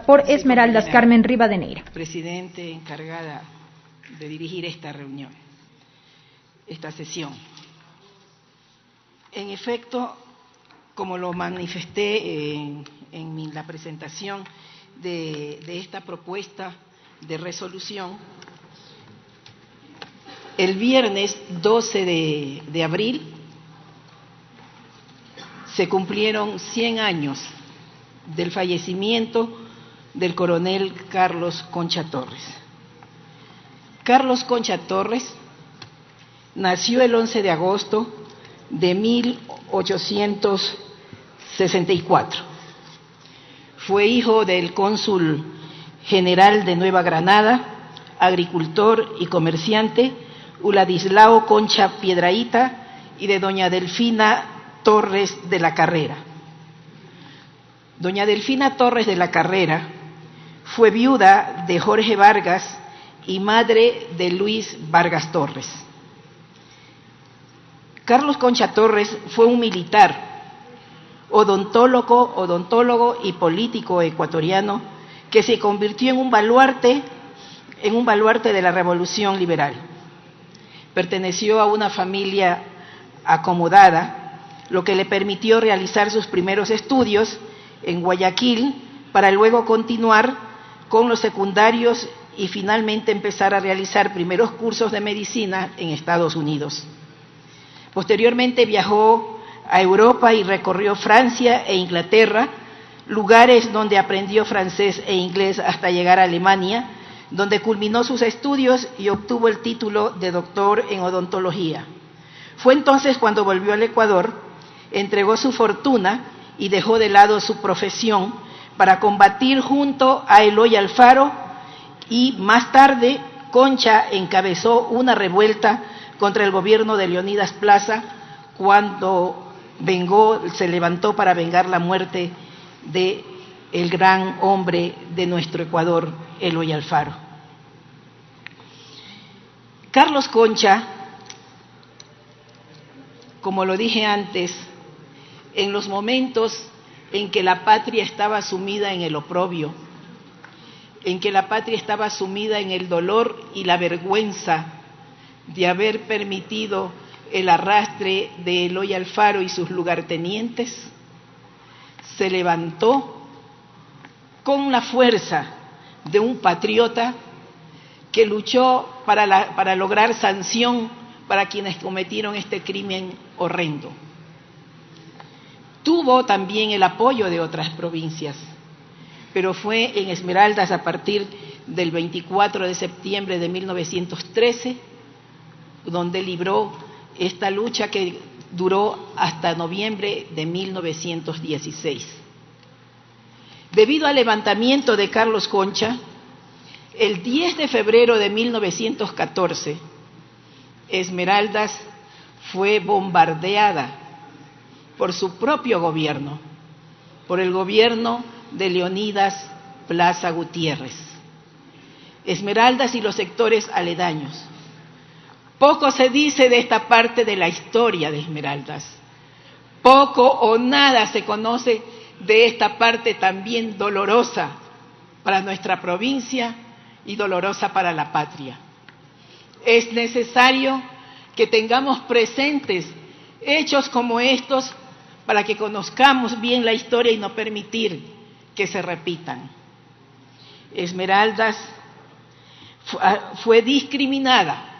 Por Esmeraldas Carmen Rivadeneira. Presidente encargada de dirigir esta reunión, esta sesión. En efecto, como lo manifesté en la presentación de esta propuesta de resolución, el viernes 12 de abril se cumplieron 100 años del fallecimiento del coronel Carlos Concha Torres. Carlos Concha Torres nació el 11 de agosto de 1864. Fue hijo del cónsul general de Nueva Granada, agricultor y comerciante, Uladislao Concha Piedrahita, y de doña Delfina Torres de la Carrera. Doña Delfina Torres de la Carrera fue viuda de Jorge Vargas y madre de Luis Vargas Torres. Carlos Concha Torres fue un militar, odontólogo y político ecuatoriano que se convirtió en un baluarte de la Revolución Liberal. Perteneció a una familia acomodada, lo que le permitió realizar sus primeros estudios en Guayaquil para luego continuar con los secundarios y finalmente empezar a realizar primeros cursos de medicina en Estados Unidos. Posteriormente viajó a Europa y recorrió Francia e Inglaterra, lugares donde aprendió francés e inglés hasta llegar a Alemania, donde culminó sus estudios y obtuvo el título de doctor en odontología. Fue entonces cuando volvió al Ecuador, entregó su fortuna y dejó de lado su profesión para combatir junto a Eloy Alfaro, y más tarde Concha encabezó una revuelta contra el gobierno de Leonidas Plaza cuando se levantó para vengar la muerte de el gran hombre de nuestro Ecuador, Eloy Alfaro. Carlos Concha, como lo dije antes, en los momentos en que la patria estaba sumida en el oprobio, en que la patria estaba sumida en el dolor y la vergüenza de haber permitido el arrastre de Eloy Alfaro y sus lugartenientes, se levantó con la fuerza de un patriota que luchó para lograr sanción para quienes cometieron este crimen horrendo. Tuvo también el apoyo de otras provincias, pero fue en Esmeraldas a partir del 24 de septiembre de 1913 donde libró esta lucha que duró hasta noviembre de 1916. Debido al levantamiento de Carlos Concha, el 10 de febrero de 1914, Esmeraldas fue bombardeada por su propio gobierno, por el gobierno de Leonidas Plaza Gutiérrez. Esmeraldas y los sectores aledaños. Poco se dice de esta parte de la historia de Esmeraldas. Poco o nada se conoce de esta parte también dolorosa para nuestra provincia y dolorosa para la patria. Es necesario que tengamos presentes hechos como estos para que conozcamos bien la historia y no permitir que se repitan. Esmeraldas fue discriminada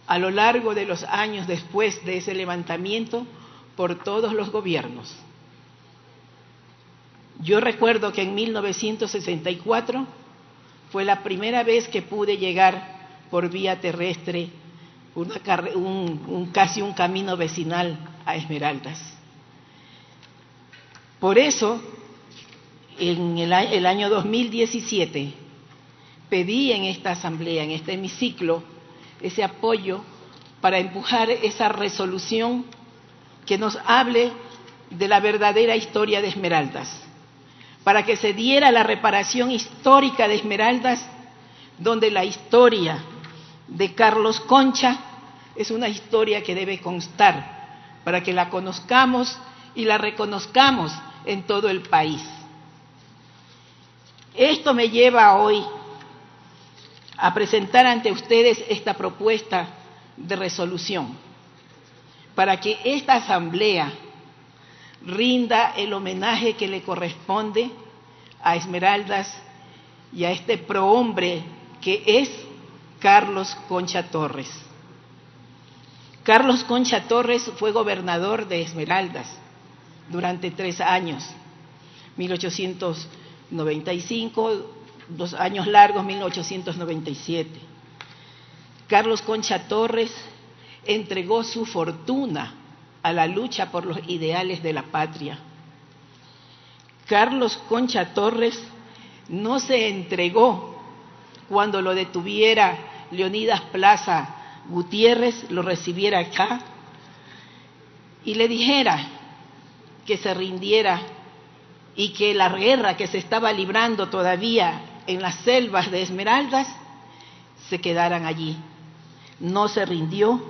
a lo largo de los años después de ese levantamiento por todos los gobiernos. Yo recuerdo que en 1964 fue la primera vez que pude llegar por vía terrestre casi un camino vecinal a Esmeraldas. Por eso, en el año 2017, pedí en esta asamblea, en este hemiciclo, ese apoyo para empujar esa resolución que nos hable de la verdadera historia de Esmeraldas, para que se diera la reparación histórica de Esmeraldas, donde la historia de Carlos Concha es una historia que debe constar, para que la conozcamos y la reconozcamos en todo el país. Esto me lleva hoy a presentar ante ustedes esta propuesta de resolución para que esta asamblea rinda el homenaje que le corresponde a Esmeraldas y a este prohombre que es Carlos Concha Torres. Carlos Concha Torres fue gobernador de Esmeraldas durante 3 años, 1895, 2 años largos, 1897. Carlos Concha Torres entregó su fortuna a la lucha por los ideales de la patria. Carlos Concha Torres no se entregó cuando lo detuviera Leonidas Plaza Gutiérrez, lo recibiera acá y le dijera que se rindiera y que la guerra que se estaba librando todavía en las selvas de Esmeraldas se quedaran allí. No se rindió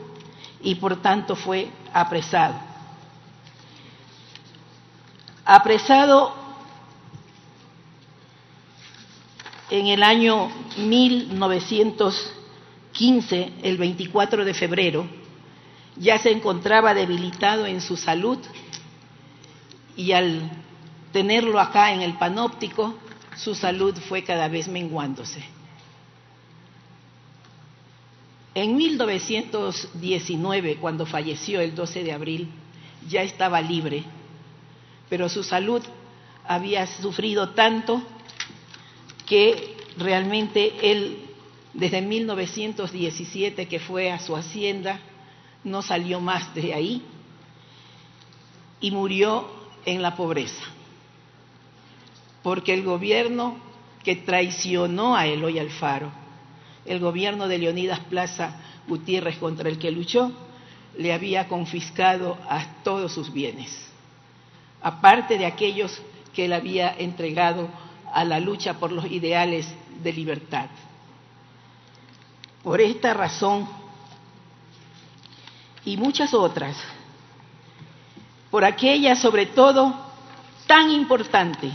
y por tanto fue apresado. Apresado en el año 1915, el 24 de febrero, ya se encontraba debilitado en su salud y al tenerlo acá en el panóptico, su salud fue cada vez menguándose. En 1919, cuando falleció el 12 de abril, ya estaba libre, pero su salud había sufrido tanto que realmente él, desde 1917 que fue a su hacienda, no salió más de ahí y murió en la pobreza, porque el gobierno que traicionó a Eloy Alfaro, el gobierno de Leonidas Plaza Gutiérrez contra el que luchó, le había confiscado a todos sus bienes, aparte de aquellos que él había entregado a la lucha por los ideales de libertad. Por esta razón y muchas otras, por aquella sobre todo tan importante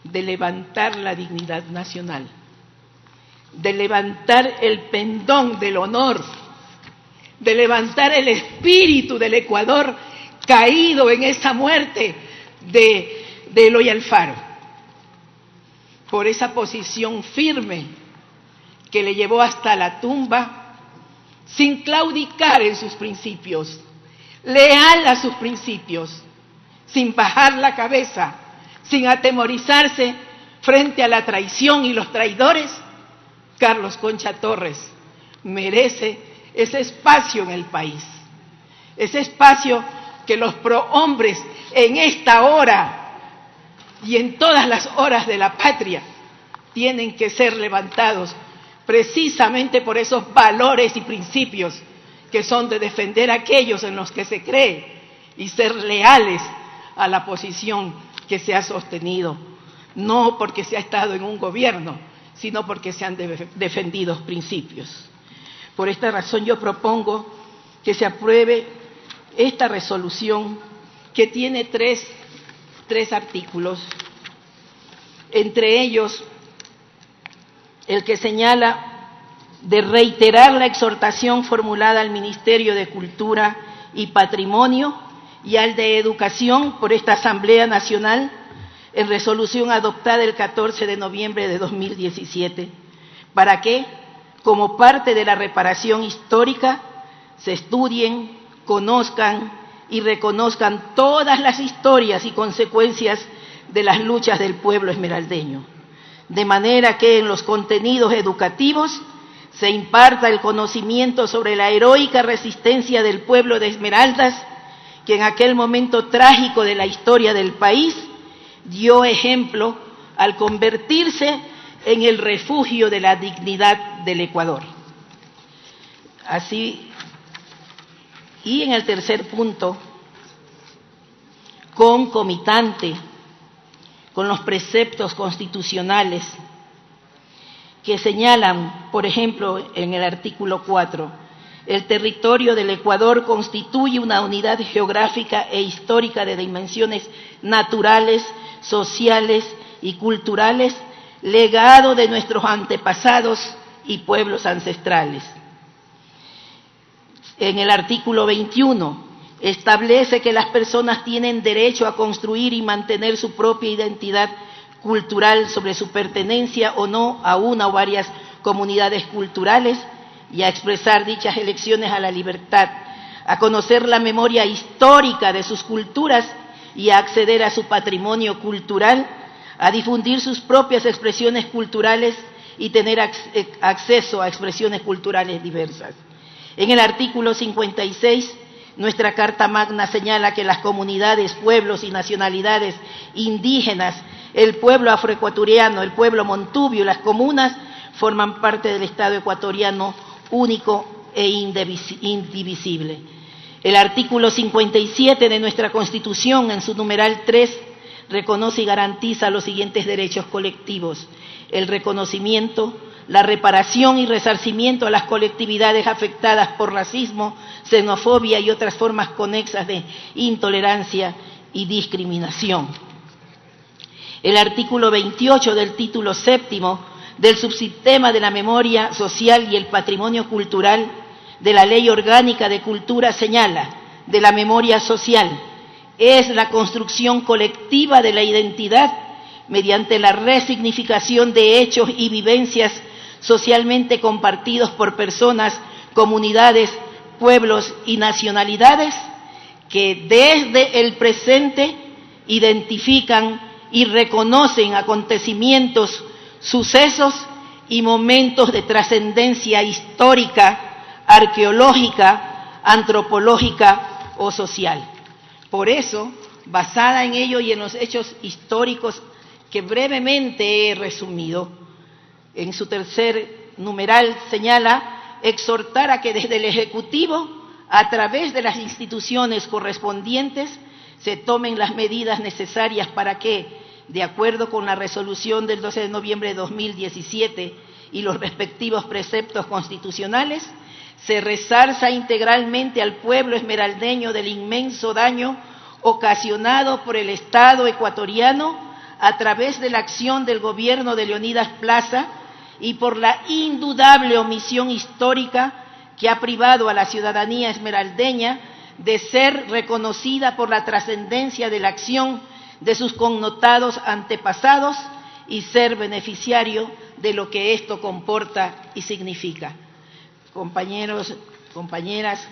de levantar la dignidad nacional, de levantar el pendón del honor, de levantar el espíritu del Ecuador caído en esa muerte de Eloy Alfaro, por esa posición firme que le llevó hasta la tumba sin claudicar en sus principios, leal a sus principios, sin bajar la cabeza, sin atemorizarse frente a la traición y los traidores. Carlos Concha Torres merece ese espacio en el país, ese espacio que los prohombres en esta hora y en todas las horas de la patria tienen que ser levantados precisamente por esos valores y principios que son de defender a aquellos en los que se cree y ser leales a la posición que se ha sostenido, no porque se ha estado en un gobierno, sino porque se han defendido principios. Por esta razón yo propongo que se apruebe esta resolución que tiene tres artículos, entre ellos el que señala de reiterar la exhortación formulada al Ministerio de Cultura y Patrimonio y al de Educación por esta Asamblea Nacional en resolución adoptada el 14 de noviembre de 2017, para que, como parte de la reparación histórica, se estudien, conozcan y reconozcan todas las historias y consecuencias de las luchas del pueblo esmeraldeño, de manera que en los contenidos educativos se imparta el conocimiento sobre la heroica resistencia del pueblo de Esmeraldas, que en aquel momento trágico de la historia del país dio ejemplo al convertirse en el refugio de la dignidad del Ecuador. Así, y en el tercer punto, concomitante con los preceptos constitucionales que señalan, por ejemplo, en el artículo 4, el territorio del Ecuador constituye una unidad geográfica e histórica de dimensiones naturales, sociales y culturales, legado de nuestros antepasados y pueblos ancestrales. En el artículo 21 establece que las personas tienen derecho a construir y mantener su propia identidad cultural sobre su pertenencia o no a una o varias comunidades culturales y a expresar dichas elecciones a la libertad, a conocer la memoria histórica de sus culturas y a acceder a su patrimonio cultural, a difundir sus propias expresiones culturales y tener acceso a expresiones culturales diversas. En el artículo 56, nuestra Carta Magna señala que las comunidades, pueblos y nacionalidades indígenas, el pueblo afroecuatoriano, el pueblo montubio y las comunas forman parte del Estado ecuatoriano único e indivisible. El artículo 57 de nuestra Constitución, en su numeral 3, reconoce y garantiza los siguientes derechos colectivos: el reconocimiento, la reparación y resarcimiento a las colectividades afectadas por racismo, xenofobia y otras formas conexas de intolerancia y discriminación. El artículo 28 del título séptimo del subsistema de la memoria social y el patrimonio cultural de la Ley Orgánica de Cultura señala: de la memoria social es la construcción colectiva de la identidad mediante la resignificación de hechos y vivencias socialmente compartidos por personas, comunidades, pueblos y nacionalidades que desde el presente identifican y reconocen acontecimientos, sucesos y momentos de trascendencia histórica, arqueológica, antropológica o social. Por eso, basada en ello y en los hechos históricos que brevemente he resumido, en su tercer numeral señala exhortar a que desde el Ejecutivo, a través de las instituciones correspondientes, se tomen las medidas necesarias para que, de acuerdo con la resolución del 12 de noviembre de 2017 y los respectivos preceptos constitucionales, se resarza integralmente al pueblo esmeraldeño del inmenso daño ocasionado por el Estado ecuatoriano a través de la acción del gobierno de Leonidas Plaza y por la indudable omisión histórica que ha privado a la ciudadanía esmeraldeña de ser reconocida por la trascendencia de la acción de sus connotados antepasados y ser beneficiario de lo que esto comporta y significa. Compañeros, compañeras,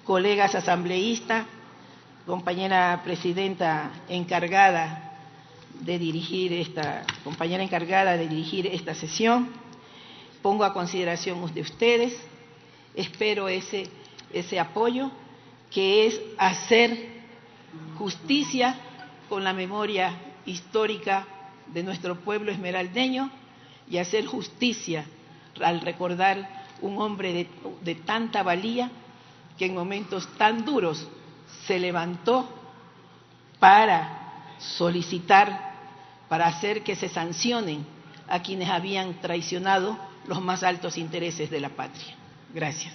colegas asambleístas, compañera presidenta encargada de dirigir esta sesión, pongo a consideración de ustedes, espero ese apoyo, que es hacer justicia con la memoria histórica de nuestro pueblo esmeraldeño y hacer justicia al recordar un hombre de tanta valía que en momentos tan duros se levantó para solicitar, para hacer que se sancionen a quienes habían traicionado los más altos intereses de la patria. Gracias.